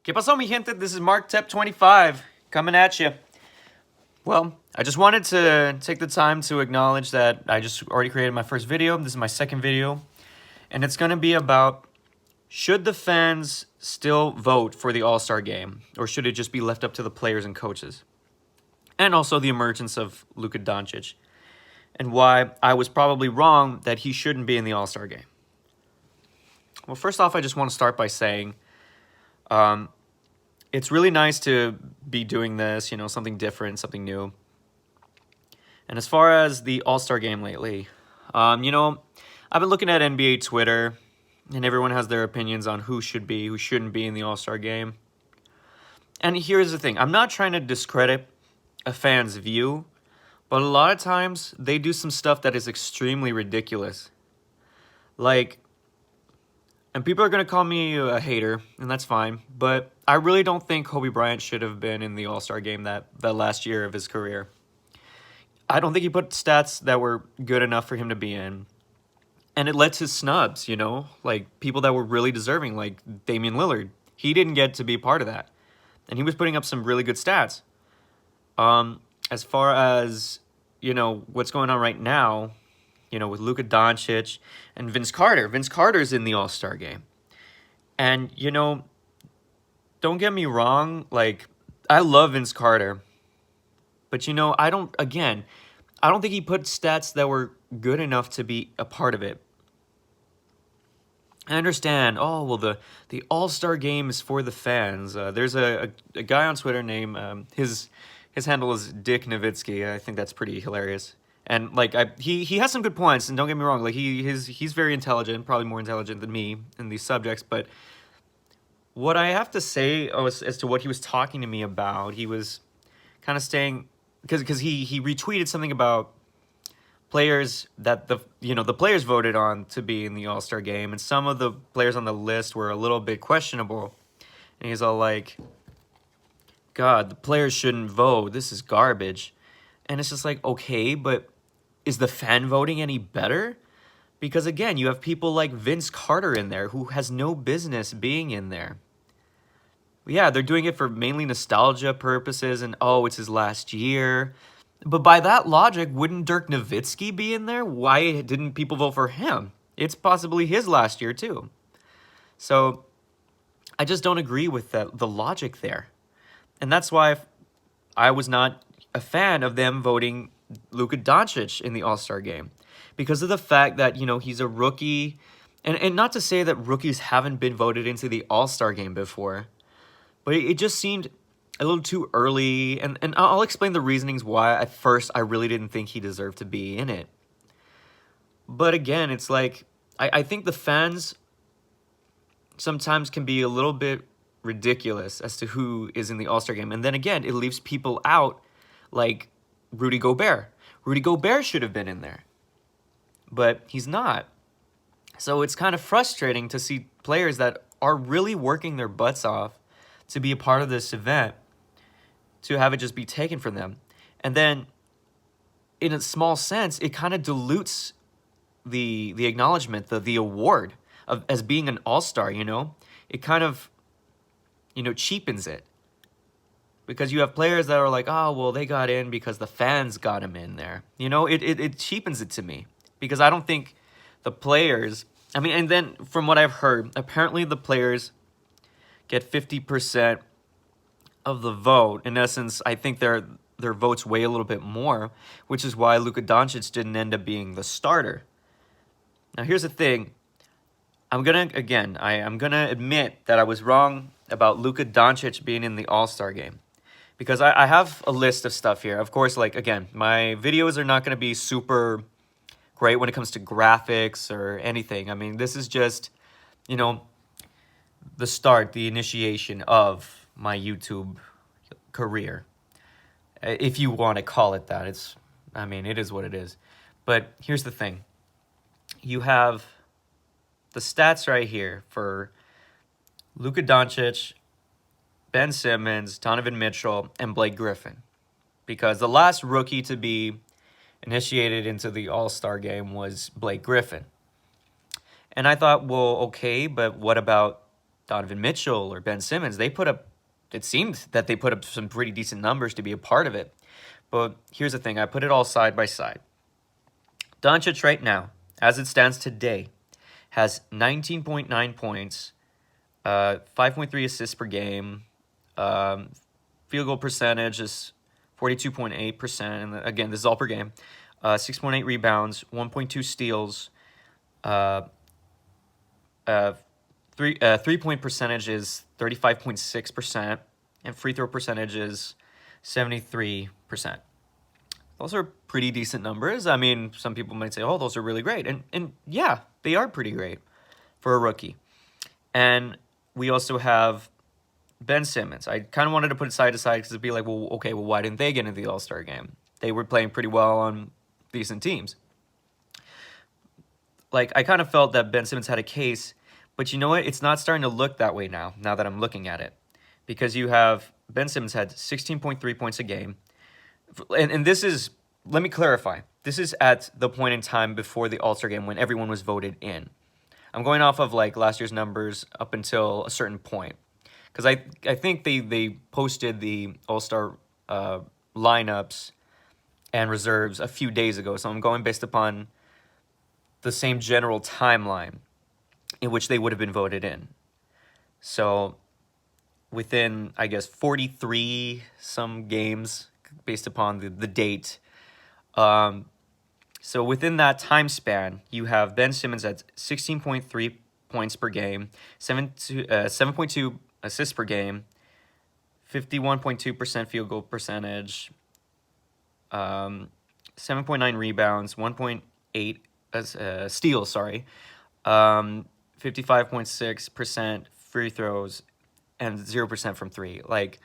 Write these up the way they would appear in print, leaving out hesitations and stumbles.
¿Qué pasó, mi gente? This is MarkTep25 coming at you. Well, I just wanted to take the time to acknowledge that I just already created my first video. This is my second video, and it's going to be about, should the fans still vote for the All-Star game, or should it just be left up to the players and coaches? And also the emergence of Luka Doncic, and why I was probably wrong that he shouldn't be in the All-Star game. Well, first off, I just want to start by saying, it's really nice to be doing this, something different, something new. And as far as the All-Star game lately, I've been looking at NBA Twitter, and everyone has their opinions on who should be, who shouldn't be in the All-Star game. And here's the thing. I'm not trying to discredit a fan's view, but a lot of times they do some stuff that is extremely ridiculous. And people are going to call me a hater, and that's fine, but I really don't think Kobe Bryant should have been in the All-Star game that last year of his career. I don't think he put stats that were good enough for him to be in. And it led to snubs, like people that were really deserving, like Damian Lillard. He didn't get to be part of that. And he was putting up some really good stats. As far as, what's going on right now, with Luka Doncic and Vince Carter. Vince Carter's in the All-Star game. And, don't get me wrong, I love Vince Carter. But, I don't think he put stats that were good enough to be a part of it. I understand, the All-Star game is for the fans. There's a guy on Twitter named, his handle is Dick Nowitzki. I think that's pretty hilarious. And he has some good points, and don't get me wrong, he's very intelligent, probably more intelligent than me in these subjects. But what I have to say as to what he was talking to me about, he was kind of saying, because he retweeted something about players that the players voted on to be in the All-Star game, and some of the players on the list were a little bit questionable. And he's all like, "God, the players shouldn't vote. This is garbage." And it's just like, okay, but is the fan voting any better? Because again, you have people like Vince Carter in there who has no business being in there. Yeah, they're doing it for mainly nostalgia purposes and, it's his last year. But by that logic, wouldn't Dirk Nowitzki be in there? Why didn't people vote for him? It's possibly his last year too. So I just don't agree with the logic there. And that's why I was not a fan of them voting Luka Doncic in the All-Star game, because of the fact that, he's a rookie, and not to say that rookies haven't been voted into the All-Star game before, but it just seemed a little too early, and I'll explain the reasonings why at first I really didn't think he deserved to be in it. But again, it's like, I think the fans sometimes can be a little bit ridiculous as to who is in the All-Star game, and then again, it leaves people out like Rudy Gobert. Rudy Gobert should have been in there, but he's not. So it's kind of frustrating to see players that are really working their butts off to be a part of this event, to have it just be taken from them. And then, in a small sense, it kind of dilutes the acknowledgement, the award of as being an all-star, It kind of, cheapens it. Because you have players that are like, they got in because the fans got them in there. It cheapens it to me. Because I don't think the players... and then from what I've heard, apparently the players get 50% of the vote. In essence, I think their votes weigh a little bit more, which is why Luka Doncic didn't end up being the starter. Now, here's the thing. I'm going to admit that I was wrong about Luka Doncic being in the All-Star game. Because I have a list of stuff here. Of course, again, my videos are not going to be super great when it comes to graphics or anything. This is just, the start, the initiation of my YouTube career. If you want to call it that. It is what it is. But here's the thing. You have the stats right here for Luka Doncic, Ben Simmons, Donovan Mitchell, and Blake Griffin. Because the last rookie to be initiated into the All-Star game was Blake Griffin. And I thought, well, okay, but what about Donovan Mitchell or Ben Simmons, it seemed that they put up some pretty decent numbers to be a part of it. But here's the thing, I put it all side by side. Doncic right now, as it stands today, has 19.9 points, 5.3 assists per game, field goal percentage is 42.8%, and again, this is all per game, 6.8 rebounds, 1.2 steals, uh, 3-point percentage is 35.6%, and free throw percentage is 73%. Those are pretty decent numbers. I mean, some people might say, oh, those are really great. And yeah, they are pretty great for a rookie. And we also have Ben Simmons. I kind of wanted to put it side to side because it'd be like, well, okay, well, why didn't they get into the All-Star game? They were playing pretty well on decent teams. Like, I kind of felt that Ben Simmons had a case, but you know what? It's not starting to look that way now that I'm looking at it. Because you have Ben Simmons had 16.3 points a game. And this is, let me clarify, this is at the point in time before the All-Star game when everyone was voted in. I'm going off of like last year's numbers up until a certain point. Because I think they posted the All-Star lineups and reserves a few days ago. So I'm going based upon the same general timeline in which they would have been voted in. So within, I guess, 43 some games based upon the date. So within that time span, you have Ben Simmons at 16.3 points per game, 7.2 assists per game, 51.2% field goal percentage, 7.9 rebounds, 1.8 steals, 55.6% free throws, and 0% from three. Like,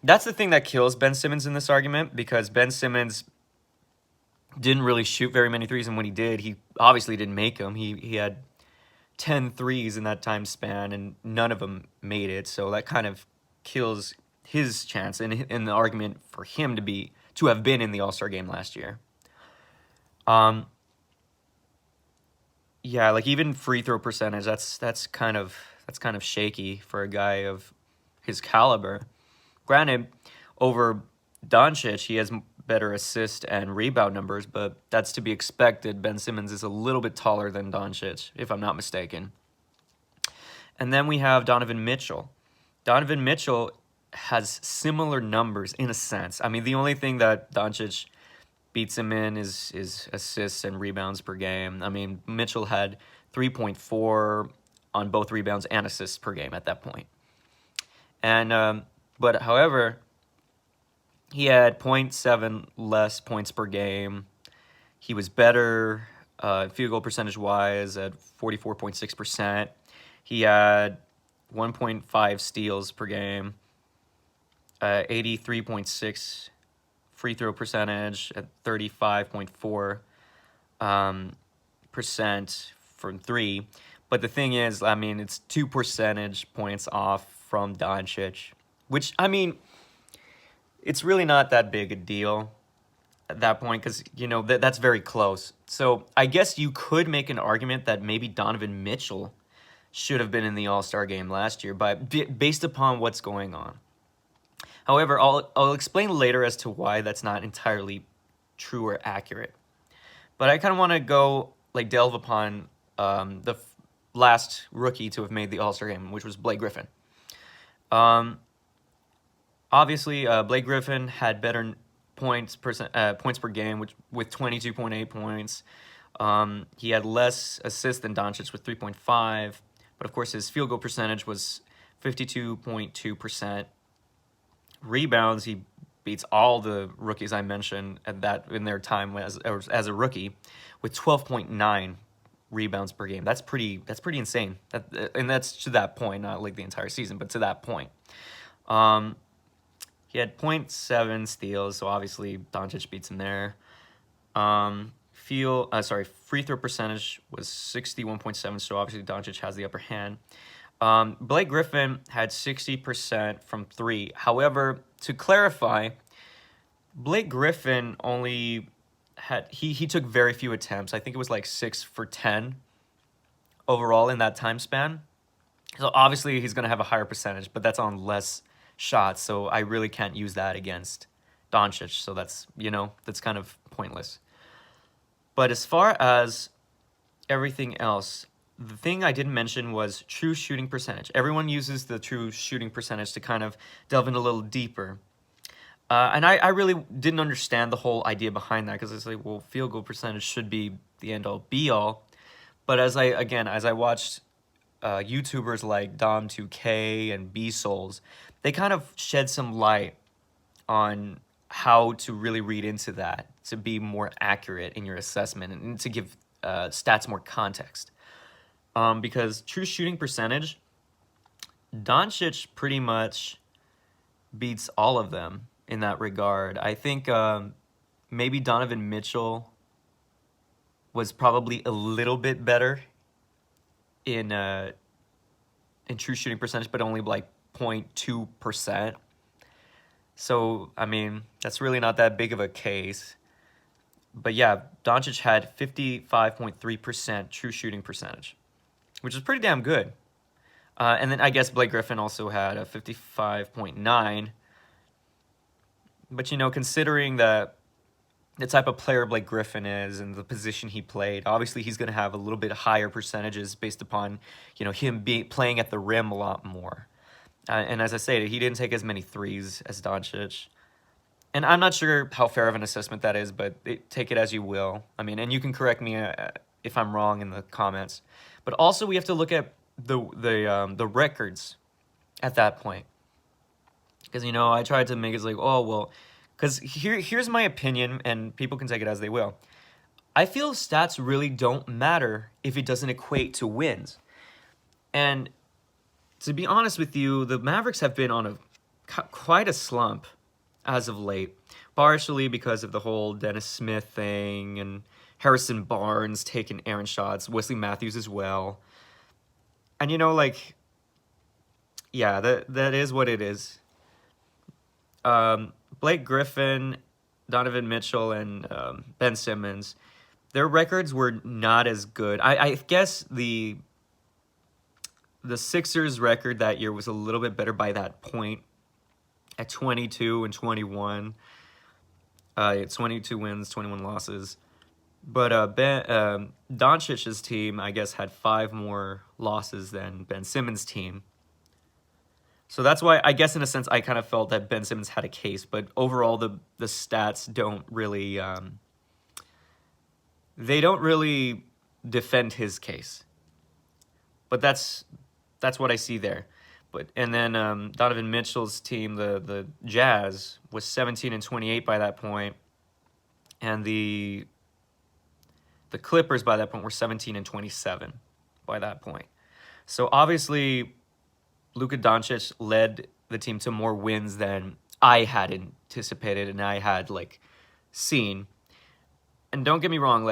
that's the thing that kills Ben Simmons in this argument, because Ben Simmons didn't really shoot very many threes, and when he did, he obviously didn't make them. He had 10 threes in that time span, and none of them made it, so that kind of kills his chance in the argument for him to have been in the All-Star game last year. Yeah, like even free throw percentage, that's kind of shaky for a guy of his caliber. Granted, over Doncic, he has better assist and rebound numbers, but that's to be expected. Ben Simmons is a little bit taller than Doncic, if I'm not mistaken. And then we have Donovan Mitchell. Donovan Mitchell has similar numbers in a sense. I mean, the only thing that Doncic beats him in is assists and rebounds per game. I mean, Mitchell had 3.4 on both rebounds and assists per game at that point. And but however, he had 0.7 less points per game. He was better field goal percentage-wise at 44.6%. He had 1.5 steals per game, 83.6 free throw percentage at 35.4% from three. But the thing is, I mean, it's 2 percentage points off from Doncic, which, I mean, it's really not that big a deal at that point because, you know, that's very close. So I guess you could make an argument that maybe Donovan Mitchell should have been in the All-Star game last year, but based upon what's going on. However, I'll explain later as to why that's not entirely true or accurate. But I kind of want to go, like, delve upon the last rookie to have made the All-Star game, which was Blake Griffin. Obviously, Blake Griffin had better points per game, with 22.8 points. He had less assists than Doncic with 3.5, but of course his field goal percentage was 52.2%. Rebounds, he beats all the rookies I mentioned in their time as a rookie, with 12.9 rebounds per game. That's pretty insane. And that's to that point, not like the entire season, but to that point. He had 0.7 steals, so obviously Doncic beats him there. Free throw percentage was 61.7, so obviously Doncic has the upper hand. Blake Griffin had 60% from three. However, to clarify, Blake Griffin only had he took very few attempts. I think it was like 6 for 10 overall in that time span. So obviously he's going to have a higher percentage, but that's on less shots. So I really can't use that against Doncic. So that's, that's kind of pointless. But as far as everything else, the thing I didn't mention was true shooting percentage. Everyone uses the true shooting percentage to kind of delve in a little deeper. And I really didn't understand the whole idea behind that, because it's like, well, field goal percentage should be the end-all be-all. But as I watched YouTubers like Dom2K and B-Souls, they kind of shed some light on how to really read into that to be more accurate in your assessment and to give stats more context. Because true shooting percentage, Doncic pretty much beats all of them in that regard. I think maybe Donovan Mitchell was probably a little bit better in true shooting percentage, but only like 0.2%. So, I mean, that's really not that big of a case. But yeah, Doncic had 55.3% true shooting percentage, which is pretty damn good. And then I guess Blake Griffin also had a 55.9. But, considering that the type of player Blake Griffin is and the position he played, obviously he's going to have a little bit higher percentages based upon, him playing at the rim a lot more. And as I say, he didn't take as many threes as Doncic. And I'm not sure how fair of an assessment that is, but take it as you will. I mean, and you can correct me if I'm wrong in the comments. But also we have to look at the records at that point. Because, I tried to make it like, oh, well, because here's my opinion, and people can take it as they will. I feel stats really don't matter if it doesn't equate to wins. And to be honest with you, the Mavericks have been on quite a slump as of late, partially because of the whole Dennis Smith thing and Harrison Barnes taking errant shots, Wesley Matthews as well. And yeah, that is what it is. Blake Griffin, Donovan Mitchell, and Ben Simmons, their records were not as good. I guess the Sixers' record that year was a little bit better by that point at 22 and 21. 22 wins, 21 losses. But Doncic's team, I guess, had 5 more losses than Ben Simmons' team. So that's why, I guess, in a sense, I kind of felt that Ben Simmons had a case. But overall, the stats don't really... they don't really defend his case. But that's what I see there. And then Donovan Mitchell's team, the Jazz, was 17 and 28 by that point, and the Clippers by that point were 17 and 27 by that point. So obviously, Luka Doncic led the team to more wins than I had anticipated and I had seen. And don't get me wrong,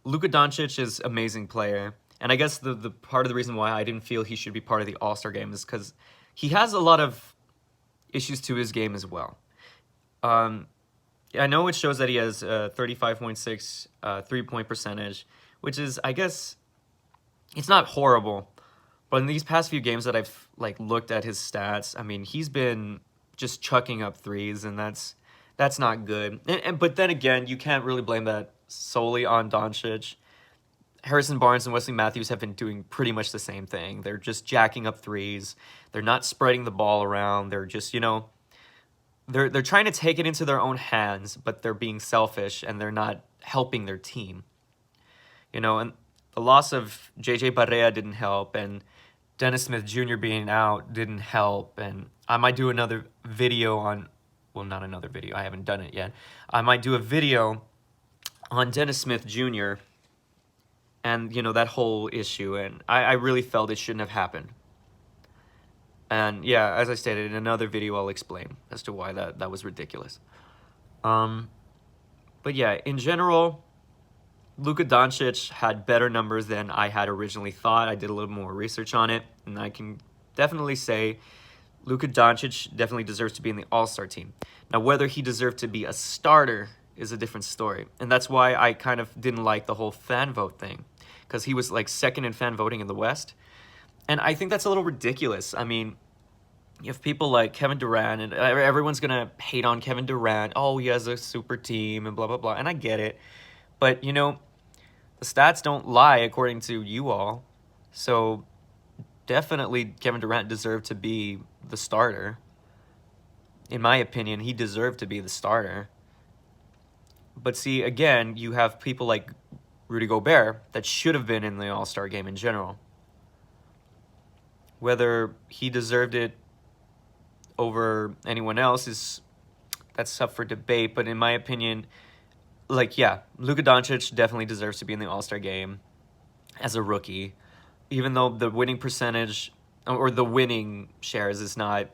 Luka Doncic is an amazing player. And I guess the part of the reason why I didn't feel he should be part of the All-Star game is because he has a lot of issues to his game as well. I know it shows that he has 35.6 three-point percentage, which is, I guess, it's not horrible. But in these past few games that I've looked at his stats, I mean, he's been just chucking up threes, and that's not good. But then again, you can't really blame that solely on Doncic. Harrison Barnes and Wesley Matthews have been doing pretty much the same thing. They're just jacking up threes. They're not spreading the ball around. They're just, they're trying to take it into their own hands, but they're being selfish and they're not helping their team. And the loss of JJ Barea didn't help, and Dennis Smith Jr. being out didn't help. And I might do another video on, well, not another video. I haven't done it yet. I might do a video on Dennis Smith Jr., and, that whole issue, and I really felt it shouldn't have happened. And, yeah, as I stated, in another video I'll explain as to why that was ridiculous. But, yeah, in general, Luka Doncic had better numbers than I had originally thought. I did a little more research on it, and I can definitely say Luka Doncic definitely deserves to be in the All-Star team. Now, whether he deserved to be a starter is a different story. And that's why I kind of didn't like the whole fan vote thing, because he was second in fan voting in the West. And I think that's a little ridiculous. I mean, you have people like Kevin Durant, and everyone's going to hate on Kevin Durant. Oh, he has a super team and blah, blah, blah. And I get it. But, you know, the stats don't lie according to you all. So definitely Kevin Durant deserved to be the starter. In my opinion, he deserved to be the starter. But see, again, you have people like Rudy Gobert that should have been in the All-Star game in general. Whether he deserved it over anyone else that's up for debate. But in my opinion, like, yeah, Luka Doncic definitely deserves to be in the All-Star game as a rookie, even though the winning percentage or the winning shares is not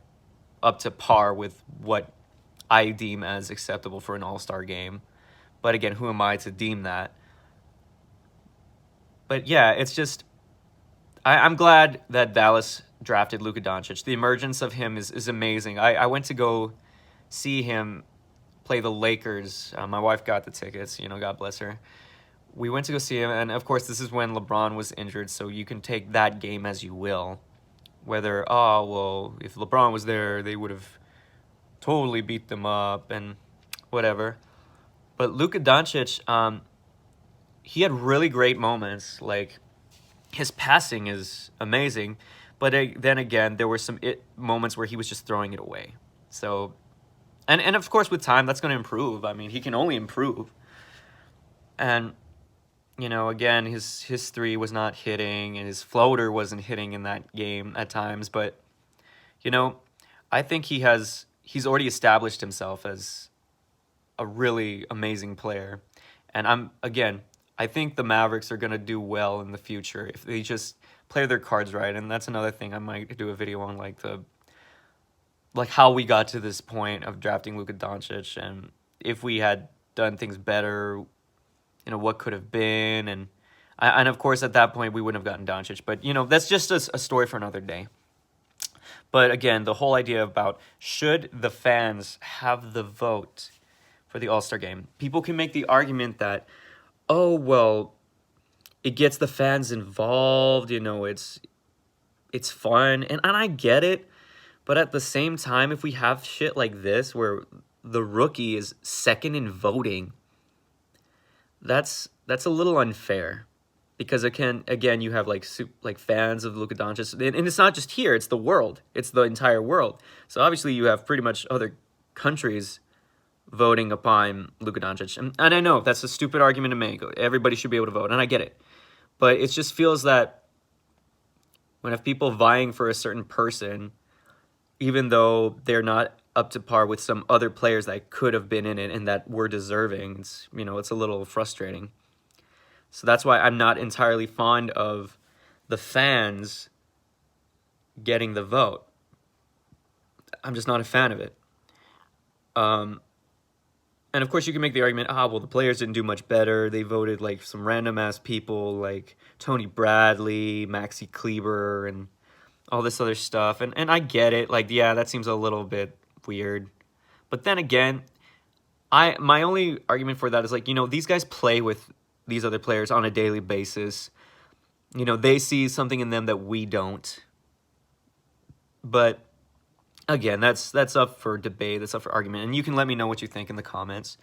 up to par with what I deem as acceptable for an All-Star game. But again, who am I to deem that? But yeah, it's just, I'm glad that Dallas drafted Luka Doncic. The emergence of him is amazing. I went to go see him play the Lakers. My wife got the tickets, you know, God bless her. We went to go see him, and of course, this is when LeBron was injured, so you can take that game as you will. Whether, oh, well, if LeBron was there, they would have totally beat them up and whatever. But Luka Doncic, he had really great moments. Like, his passing is amazing, but then again, there were some moments where he was just throwing it away. So, and of course, with time, that's going to improve. I mean, he can only improve. And, you know, again, his three was not hitting, and his floater wasn't hitting in that game at times. But, you know, I think he's already established himself as a really amazing player. And I think the Mavericks are going to do well in the future if they just play their cards right. And that's another thing I might do a video on, like how we got to this point of drafting Luka Doncic, and if we had done things better, you know, what could have been. And of course, at that point, we wouldn't have gotten Doncic. But, you know, that's just a story for another day. But again, the whole idea about should the fans have the vote for the All-Star game? People can make the argument that, oh, well, it gets the fans involved, you know, it's fun, and I get it, but at the same time, if we have shit like this where the rookie is second in voting, that's a little unfair, because again, you have like fans of Luka Doncic, and it's not just here, it's the world, it's the entire world. So obviously you have pretty much other countries voting upon Luka Doncic. And I know that's a stupid argument to make. Everybody should be able to vote, and I get it. But it just feels that when I have people vying for a certain person, even though they're not up to par with some other players that could have been in it and that were deserving, it's a little frustrating. So that's why I'm not entirely fond of the fans getting the vote. I'm just not a fan of it. And of course, you can make the argument, well, the players didn't do much better. They voted like some random-ass people like Tony Bradley, Maxi Kleber, and all this other stuff. And I get it. Like, yeah, that seems a little bit weird. But then again, my only argument for that is, like, you know, these guys play with these other players on a daily basis. You know, they see something in them that we don't. But again, that's up for debate, that's up for argument, and you can let me know what you think in the comments.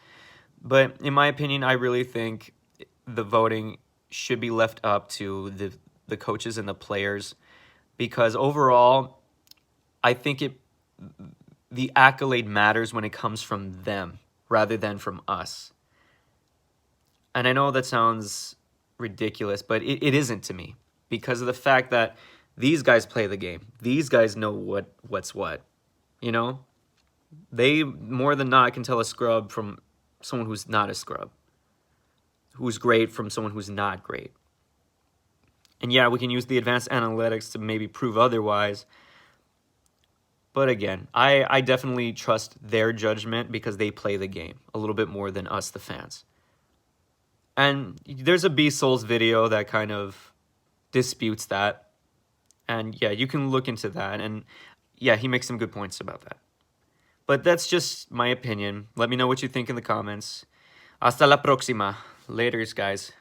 But in my opinion, I really think the voting should be left up to the coaches and the players, because overall, I think the accolade matters when it comes from them rather than from us. And I know that sounds ridiculous, but it isn't to me, because of the fact that these guys play the game. These guys know what's what. You know, they more than not can tell a scrub from someone who's not a scrub, who's great from someone who's not great. And yeah, we can use the advanced analytics to maybe prove otherwise. But again, I definitely trust their judgment because they play the game a little bit more than us, the fans. And there's a B-Souls video that kind of disputes that. And yeah, you can look into that. And yeah, he makes some good points about that. But that's just my opinion. Let me know what you think in the comments. Hasta la próxima. Laters, guys.